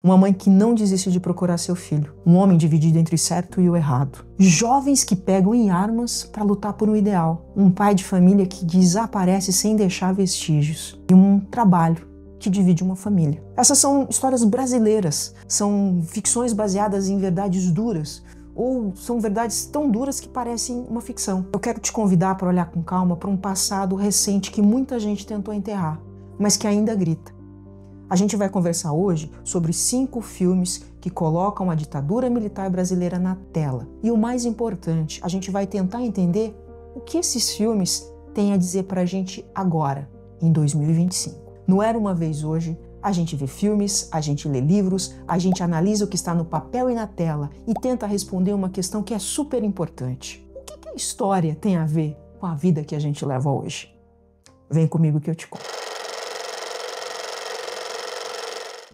Uma mãe que não desiste de procurar seu filho. Um homem dividido entre o certo e o errado. Jovens que pegam em armas para lutar por um ideal. Um pai de família que desaparece sem deixar vestígios. E um trabalho que divide uma família. Essas são histórias brasileiras. São ficções baseadas em verdades duras. Ou são verdades tão duras que parecem uma ficção. Eu quero te convidar para olhar com calma para um passado recente que muita gente tentou enterrar, mas que ainda grita. A gente vai conversar hoje sobre 5 filmes que colocam a ditadura militar brasileira na tela. E o mais importante, a gente vai tentar entender o que esses filmes têm a dizer pra gente agora, em 2025. No Era Uma Vez Hoje, a gente vê filmes, a gente lê livros, a gente analisa o que está no papel e na tela e tenta responder uma questão que é super importante. O que a história tem a ver com a vida que a gente leva hoje? Vem comigo que eu te conto.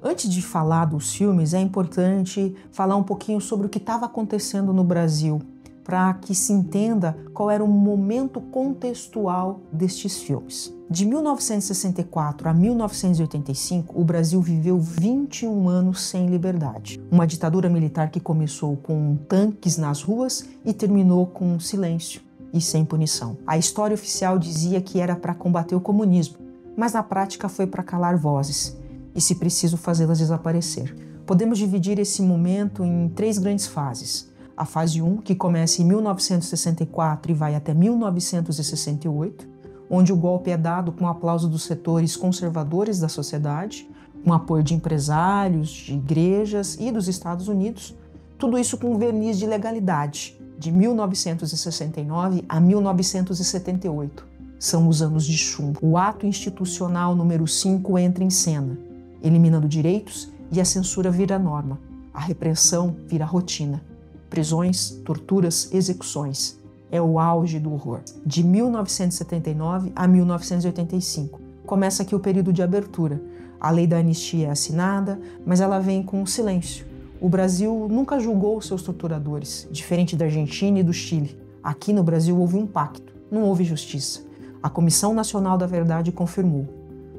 Antes de falar dos filmes, é importante falar um pouquinho sobre o que estava acontecendo no Brasil, para que se entenda qual era o momento contextual destes filmes. De 1964 a 1985, o Brasil viveu 21 anos sem liberdade. Uma ditadura militar que começou com tanques nas ruas e terminou com silêncio e sem punição. A história oficial dizia que era para combater o comunismo, mas na prática foi para calar vozes e, se preciso, fazê-las desaparecer. Podemos dividir esse momento em 3 grandes fases. A fase 1, que começa em 1964 e vai até 1968, onde o golpe é dado com o aplauso dos setores conservadores da sociedade, com apoio de empresários, de igrejas e dos Estados Unidos, tudo isso com um verniz de legalidade, de 1969 a 1978. São os anos de chumbo. O ato institucional número 5 entra em cena, eliminando direitos e a censura vira norma. A repressão vira rotina. Prisões, torturas, execuções. É o auge do horror. De 1979 a 1985. Começa aqui o período de abertura. A lei da anistia é assinada, mas ela vem com silêncio. O Brasil nunca julgou seus torturadores, diferente da Argentina e do Chile. Aqui no Brasil houve um pacto, não houve justiça. A Comissão Nacional da Verdade confirmou.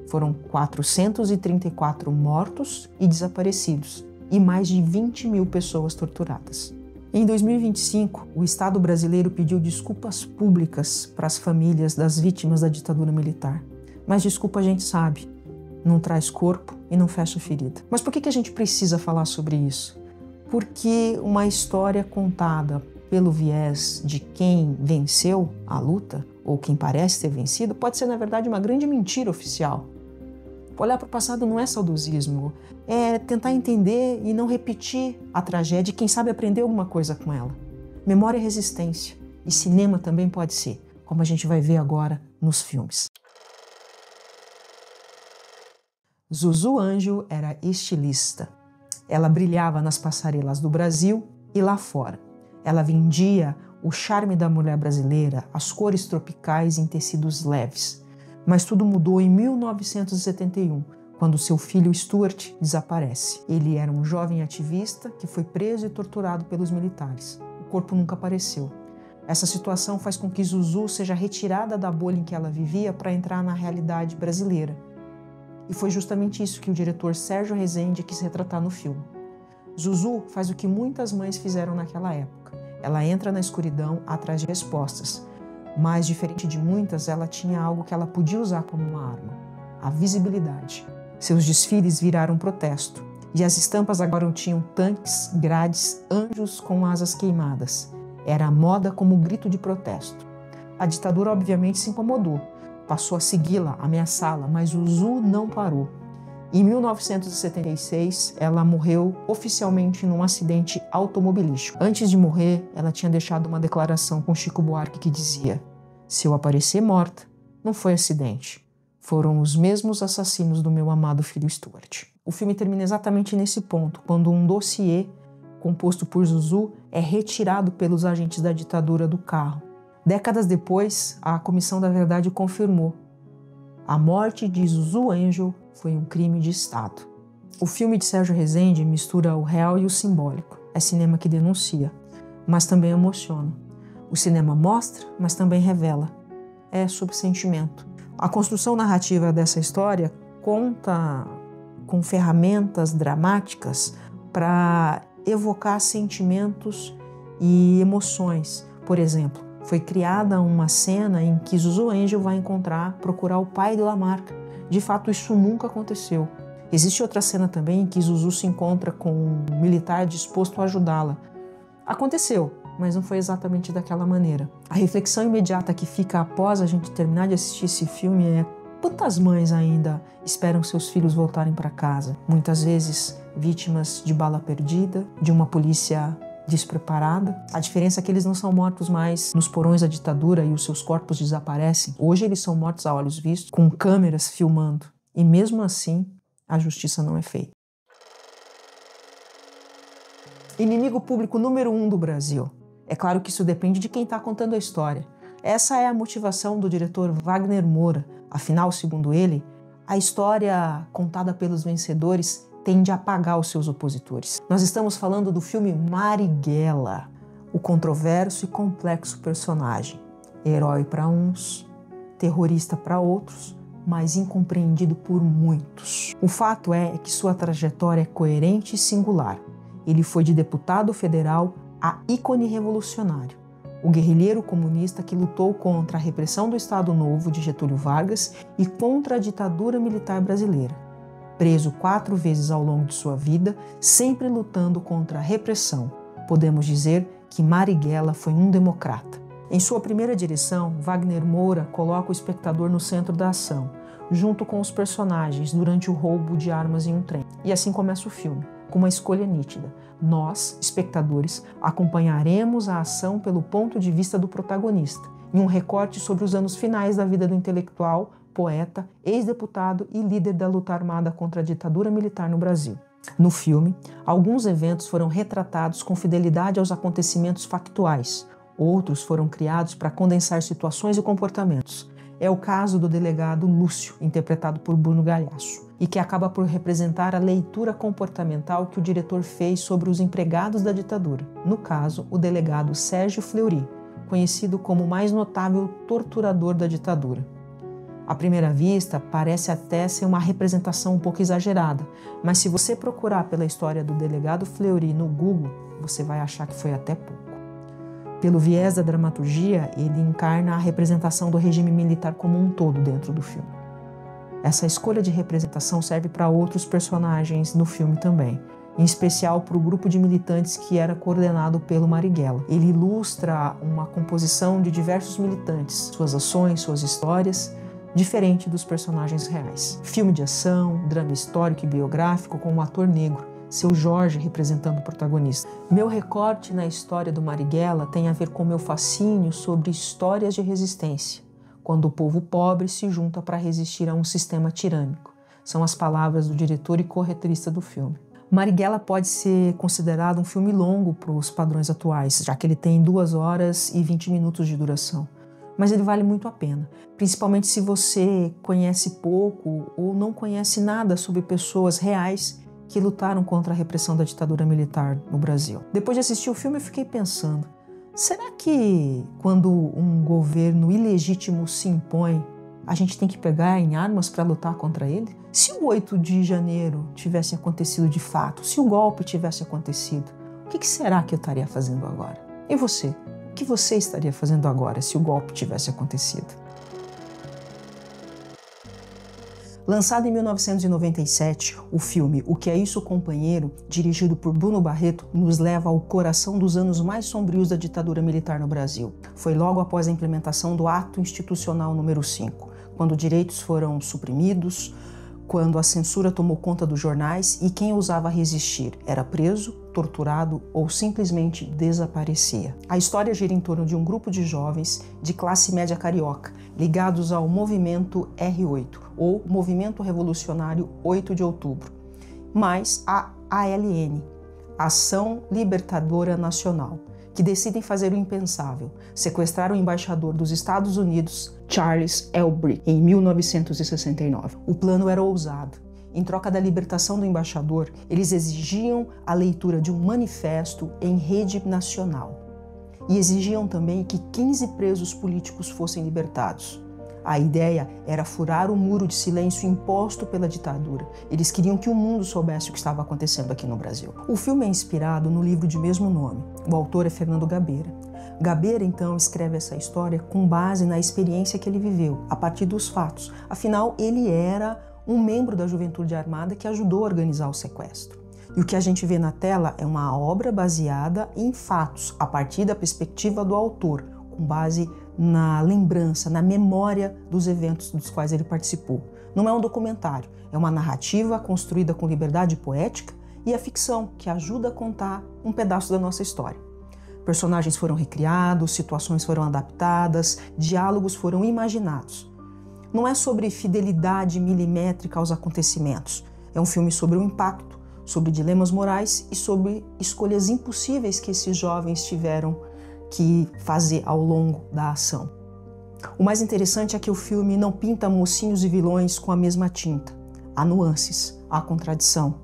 Foram 434 mortos e desaparecidos e mais de 20 mil pessoas torturadas. Em 2025, o Estado brasileiro pediu desculpas públicas para as famílias das vítimas da ditadura militar. Mas desculpa a gente sabe, não traz corpo e não fecha ferida. Mas por que a gente precisa falar sobre isso? Porque uma história contada pelo viés de quem venceu a luta, ou quem parece ter vencido, pode ser, na verdade, uma grande mentira oficial. Olhar para o passado não é saudosismo, é tentar entender e não repetir a tragédia e, quem sabe, aprender alguma coisa com ela. Memória é resistência, e cinema também pode ser, como a gente vai ver agora nos filmes. Zuzu Anjo era estilista. Ela brilhava nas passarelas do Brasil e lá fora. Ela vendia o charme da mulher brasileira, as cores tropicais em tecidos leves. Mas tudo mudou em 1971, quando seu filho Stuart desaparece. Ele era um jovem ativista que foi preso e torturado pelos militares. O corpo nunca apareceu. Essa situação faz com que Zuzu seja retirada da bolha em que ela vivia para entrar na realidade brasileira. E foi justamente isso que o diretor Sérgio Rezende quis retratar no filme. Zuzu faz o que muitas mães fizeram naquela época. Ela entra na escuridão atrás de respostas. Mas, diferente de muitas, ela tinha algo que ela podia usar como uma arma: a visibilidade. Seus desfiles viraram protesto, e as estampas agora tinham tanques, grades, anjos com asas queimadas. Era a moda como grito de protesto. A ditadura obviamente se incomodou, passou a segui-la, ameaçá-la, mas Zuzu não parou. Em 1976, ela morreu oficialmente num acidente automobilístico. Antes de morrer, ela tinha deixado uma declaração com Chico Buarque que dizia: "Se eu aparecer morta, não foi acidente. Foram os mesmos assassinos do meu amado filho Stuart." O filme termina exatamente nesse ponto, quando um dossiê composto por Zuzu é retirado pelos agentes da ditadura do carro. Décadas depois, a Comissão da Verdade confirmou: a morte de Zuzu Angel foi um crime de Estado. O filme de Sérgio Rezende mistura o real e o simbólico. É cinema que denuncia, mas também emociona. O cinema mostra, mas também revela. É sobre sentimento. A construção narrativa dessa história conta com ferramentas dramáticas para evocar sentimentos e emoções. Por exemplo, foi criada uma cena em que Zuzu Angel vai procurar o pai de Lamarck. De fato, isso nunca aconteceu. Existe outra cena também em que Zuzu se encontra com um militar disposto a ajudá-la. Aconteceu, mas não foi exatamente daquela maneira. A reflexão imediata que fica após a gente terminar de assistir esse filme é: quantas mães ainda esperam seus filhos voltarem para casa? Muitas vezes vítimas de bala perdida, de uma polícia despreparada. A diferença é que eles não são mortos mais nos porões da ditadura e os seus corpos desaparecem. Hoje eles são mortos a olhos vistos, com câmeras filmando. E mesmo assim, a justiça não é feita. Inimigo público número 1 do Brasil. É claro que isso depende de quem está contando a história. Essa é a motivação do diretor Wagner Moura. Afinal, segundo ele, a história contada pelos vencedores tende a apagar os seus opositores. Nós estamos falando do filme Marighella, o controverso e complexo personagem. Herói para uns, terrorista para outros, mas incompreendido por muitos. O fato é que sua trajetória é coerente e singular. Ele foi de deputado federal a ícone revolucionário, o guerrilheiro comunista que lutou contra a repressão do Estado Novo de Getúlio Vargas e contra a ditadura militar brasileira. Preso 4 vezes ao longo de sua vida, sempre lutando contra a repressão, podemos dizer que Marighella foi um democrata. Em sua primeira direção, Wagner Moura coloca o espectador no centro da ação, junto com os personagens durante o roubo de armas em um trem. E assim começa o filme, com uma escolha nítida. Nós, espectadores, acompanharemos a ação pelo ponto de vista do protagonista, em um recorte sobre os anos finais da vida do intelectual, poeta, ex-deputado e líder da luta armada contra a ditadura militar no Brasil. No filme, alguns eventos foram retratados com fidelidade aos acontecimentos factuais, outros foram criados para condensar situações e comportamentos. É o caso do delegado Lúcio, interpretado por Bruno Galhaço, e que acaba por representar a leitura comportamental que o diretor fez sobre os empregados da ditadura. No caso, o delegado Sérgio Fleury, conhecido como o mais notável torturador da ditadura. À primeira vista, parece até ser uma representação um pouco exagerada, mas se você procurar pela história do delegado Fleury no Google, você vai achar que foi até pouco. Pelo viés da dramaturgia, ele encarna a representação do regime militar como um todo dentro do filme. Essa escolha de representação serve para outros personagens no filme também, em especial para o grupo de militantes que era coordenado pelo Marighella. Ele ilustra uma composição de diversos militantes, suas ações, suas histórias, diferente dos personagens reais. Filme de ação, drama histórico e biográfico com um ator negro, Seu Jorge representando o protagonista. Meu recorte na história do Marighella tem a ver com meu fascínio sobre histórias de resistência, quando o povo pobre se junta para resistir a um sistema tirânico. São as palavras do diretor e corretorista do filme. Marighella pode ser considerado um filme longo para os padrões atuais, já que ele tem 2 horas e 20 minutos de duração. Mas ele vale muito a pena, principalmente se você conhece pouco ou não conhece nada sobre pessoas reais que lutaram contra a repressão da ditadura militar no Brasil. Depois de assistir o filme, eu fiquei pensando, será que quando um governo ilegítimo se impõe, a gente tem que pegar em armas para lutar contra ele? Se o 8 de janeiro tivesse acontecido de fato, se o golpe tivesse acontecido, o que será que eu estaria fazendo agora? E você? O que você estaria fazendo agora se o golpe tivesse acontecido? Lançado em 1997, o filme O Que É Isso, Companheiro, dirigido por Bruno Barreto, nos leva ao coração dos anos mais sombrios da ditadura militar no Brasil. Foi logo após a implementação do Ato Institucional número 5, quando direitos foram suprimidos, quando a censura tomou conta dos jornais e quem ousava resistir era preso, torturado ou simplesmente desaparecia. A história gira em torno de um grupo de jovens de classe média carioca, ligados ao movimento R8, ou Movimento Revolucionário 8 de Outubro, mais a ALN, Ação Libertadora Nacional, que decidem fazer o impensável, sequestrar o embaixador dos Estados Unidos, Charles Elbridge, em 1969. O plano era ousado. Em troca da libertação do embaixador, eles exigiam a leitura de um manifesto em rede nacional. E exigiam também que 15 presos políticos fossem libertados. A ideia era furar o muro de silêncio imposto pela ditadura. Eles queriam que o mundo soubesse o que estava acontecendo aqui no Brasil. O filme é inspirado no livro de mesmo nome. O autor é Fernando Gabeira. Gabeira, então, escreve essa história com base na experiência que ele viveu, a partir dos fatos. Afinal, ele era um membro da Juventude Armada que ajudou a organizar o sequestro. E o que a gente vê na tela é uma obra baseada em fatos, a partir da perspectiva do autor, com base na lembrança, na memória dos eventos dos quais ele participou. Não é um documentário, é uma narrativa construída com liberdade poética e a ficção, que ajuda a contar um pedaço da nossa história. Personagens foram recriados, situações foram adaptadas, diálogos foram imaginados. Não é sobre fidelidade milimétrica aos acontecimentos, é um filme sobre o impacto, sobre dilemas morais e sobre escolhas impossíveis que esses jovens tiveram que fazer ao longo da ação. O mais interessante é que o filme não pinta mocinhos e vilões com a mesma tinta. Há nuances, há contradição.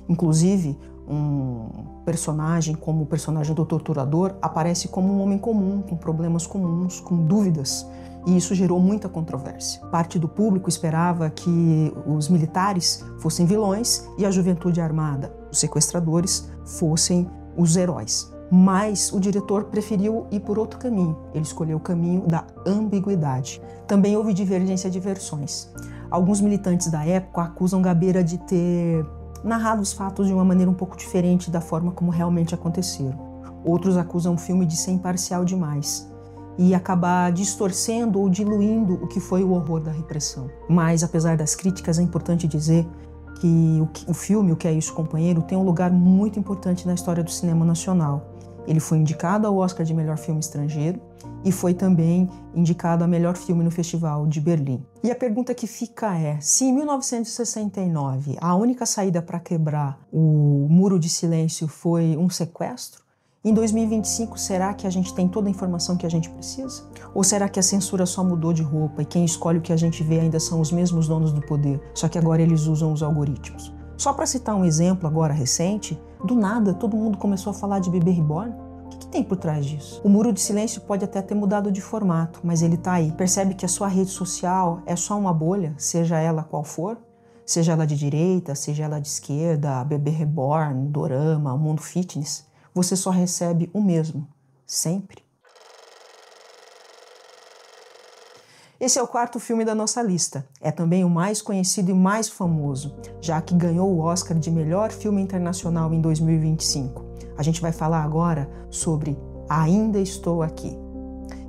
Inclusive, um personagem como o personagem do torturador aparece como um homem comum, com problemas comuns, com dúvidas, e isso gerou muita controvérsia. Parte do público esperava que os militares fossem vilões e a juventude armada, os sequestradores, fossem os heróis. Mas o diretor preferiu ir por outro caminho. Ele escolheu o caminho da ambiguidade. Também houve divergência de versões. Alguns militantes da época acusam Gabeira de ter narrado os fatos de uma maneira um pouco diferente da forma como realmente aconteceram. Outros acusam o filme de ser imparcial demais e acabar distorcendo ou diluindo o que foi o horror da repressão. Mas, apesar das críticas, é importante dizer que o filme O Que É Isso, Companheiro, tem um lugar muito importante na história do cinema nacional. Ele foi indicado ao Oscar de Melhor Filme Estrangeiro e foi também indicado a Melhor Filme no Festival de Berlim. E a pergunta que fica é, se em 1969 a única saída para quebrar o muro de silêncio foi um sequestro, em 2025 será que a gente tem toda a informação que a gente precisa? Ou será que a censura só mudou de roupa e quem escolhe o que a gente vê ainda são os mesmos donos do poder, só que agora eles usam os algoritmos? Só para citar um exemplo agora recente, do nada todo mundo começou a falar de bebê reborn. O que tem por trás disso? O muro de silêncio pode até ter mudado de formato, mas ele tá aí. Percebe que a sua rede social é só uma bolha, seja ela qual for? Seja ela de direita, seja ela de esquerda, bebê reborn, dorama, mundo fitness. Você só recebe o mesmo, sempre. Esse é o quarto filme da nossa lista. É também o mais conhecido e mais famoso, já que ganhou o Oscar de Melhor Filme Internacional em 2025. A gente vai falar agora sobre Ainda Estou Aqui.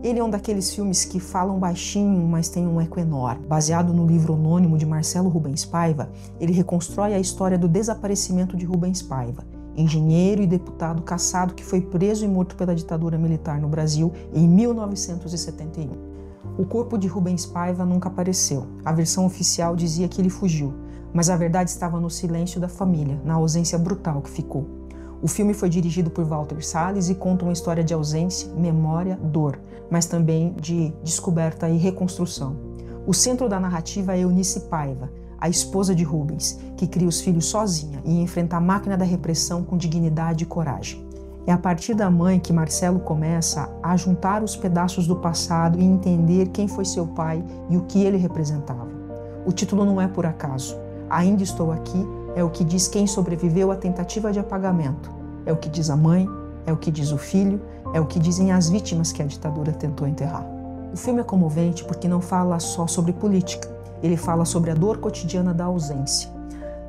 Ele é um daqueles filmes que falam baixinho, mas tem um eco enorme. Baseado no livro homônimo de Marcelo Rubens Paiva, ele reconstrói a história do desaparecimento de Rubens Paiva, engenheiro e deputado cassado que foi preso e morto pela ditadura militar no Brasil em 1971. O corpo de Rubens Paiva nunca apareceu. A versão oficial dizia que ele fugiu, mas a verdade estava no silêncio da família, na ausência brutal que ficou. O filme foi dirigido por Walter Salles e conta uma história de ausência, memória, dor, mas também de descoberta e reconstrução. O centro da narrativa é Eunice Paiva, a esposa de Rubens, que cria os filhos sozinha e enfrenta a máquina da repressão com dignidade e coragem. É a partir da mãe que Marcelo começa a juntar os pedaços do passado e entender quem foi seu pai e o que ele representava. O título não é por acaso. Ainda Estou Aqui é o que diz quem sobreviveu à tentativa de apagamento. É o que diz a mãe, é o que diz o filho, é o que dizem as vítimas que a ditadura tentou enterrar. O filme é comovente porque não fala só sobre política. Ele fala sobre a dor cotidiana da ausência,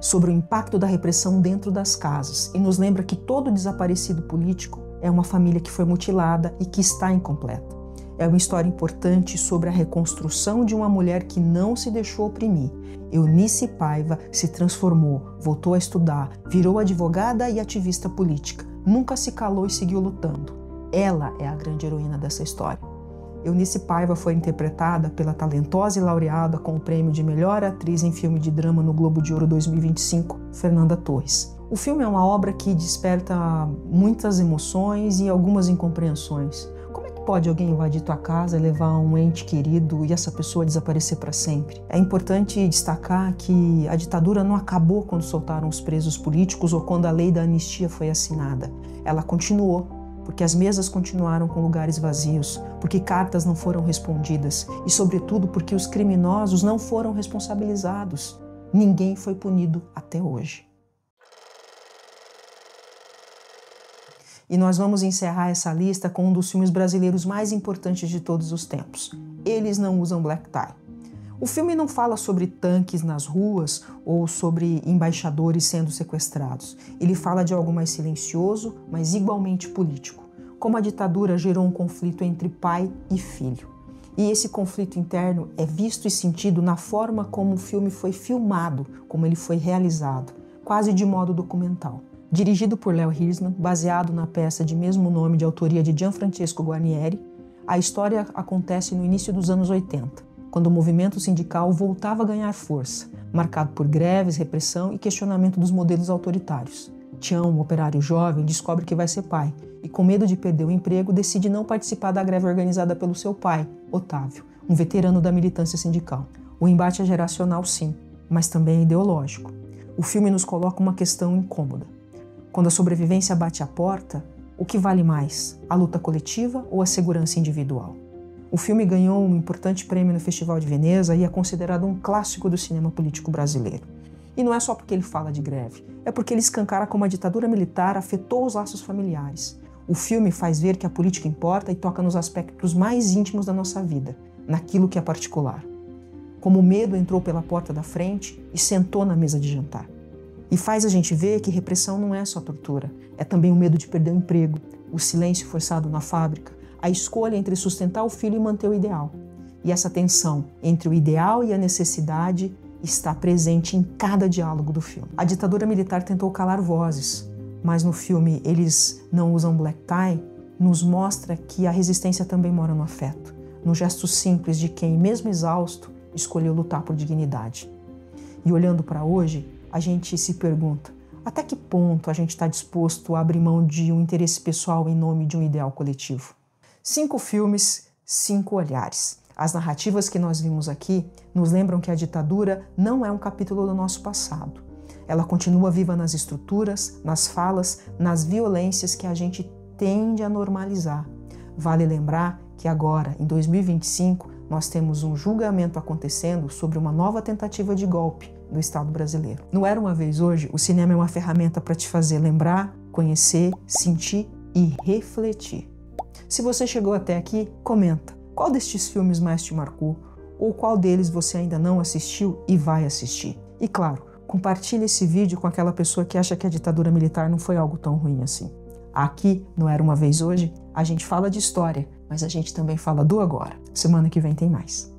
sobre o impacto da repressão dentro das casas e nos lembra que todo desaparecido político é uma família que foi mutilada e que está incompleta. É uma história importante sobre a reconstrução de uma mulher que não se deixou oprimir. Eunice Paiva se transformou, voltou a estudar, virou advogada e ativista política. Nunca se calou e seguiu lutando. Ela é a grande heroína dessa história. Eunice Paiva foi interpretada pela talentosa e laureada com o prêmio de melhor atriz em filme de drama no Globo de Ouro 2025, Fernanda Torres. O filme é uma obra que desperta muitas emoções e algumas incompreensões. Como é que pode alguém invadir tua casa, levar um ente querido e essa pessoa desaparecer para sempre? É importante destacar que a ditadura não acabou quando soltaram os presos políticos ou quando a lei da anistia foi assinada. Ela continuou. porque as mesas continuaram com lugares vazios, porque cartas não foram respondidas e, sobretudo, porque os criminosos não foram responsabilizados. Ninguém foi punido até hoje. E nós vamos encerrar essa lista com um dos filmes brasileiros mais importantes de todos os tempos. Eles Não Usam Black Tie. O filme não fala sobre tanques nas ruas ou sobre embaixadores sendo sequestrados. Ele fala de algo mais silencioso, mas igualmente político. Como a ditadura gerou um conflito entre pai e filho. E esse conflito interno é visto e sentido na forma como o filme foi filmado, como ele foi realizado, quase de modo documental. Dirigido por Léo Hirschman, baseado na peça de mesmo nome de autoria de Gianfrancesco Guarnieri, a história acontece no início dos anos 80, quando o movimento sindical voltava a ganhar força, marcado por greves, repressão e questionamento dos modelos autoritários. Tião, um operário jovem, descobre que vai ser pai e, com medo de perder o emprego, decide não participar da greve organizada pelo seu pai, Otávio, um veterano da militância sindical. O embate é geracional, sim, mas também é ideológico. O filme nos coloca uma questão incômoda. Quando a sobrevivência bate à porta, o que vale mais, a luta coletiva ou a segurança individual? O filme ganhou um importante prêmio no Festival de Veneza e é considerado um clássico do cinema político brasileiro. E não é só porque ele fala de greve, é porque ele escancara como a ditadura militar afetou os laços familiares. O filme faz ver que a política importa e toca nos aspectos mais íntimos da nossa vida, naquilo que é particular. Como o medo entrou pela porta da frente e sentou na mesa de jantar. E faz a gente ver que repressão não é só tortura, é também o medo de perder o emprego, o silêncio forçado na fábrica, a escolha entre sustentar o filho e manter o ideal. E essa tensão entre o ideal e a necessidade está presente em cada diálogo do filme. A ditadura militar tentou calar vozes, mas no filme Eles Não Usam Black Tie nos mostra que a resistência também mora no afeto, no gesto simples de quem, mesmo exausto, escolheu lutar por dignidade. E olhando para hoje, a gente se pergunta, até que ponto a gente está disposto a abrir mão de um interesse pessoal em nome de um ideal coletivo? 5 filmes, 5 olhares. As narrativas que nós vimos aqui nos lembram que a ditadura não é um capítulo do nosso passado. Ela continua viva nas estruturas, nas falas, nas violências que a gente tende a normalizar. Vale lembrar que agora, em 2025, nós temos um julgamento acontecendo sobre uma nova tentativa de golpe do Estado brasileiro. No Era Uma Vez Hoje, o cinema é uma ferramenta para te fazer lembrar, conhecer, sentir e refletir. Se você chegou até aqui, comenta. Qual destes filmes mais te marcou? Ou qual deles você ainda não assistiu e vai assistir? E claro, compartilhe esse vídeo com aquela pessoa que acha que a ditadura militar não foi algo tão ruim assim. Aqui, no Era Uma Vez Hoje, a gente fala de história, mas a gente também fala do agora. Semana que vem tem mais.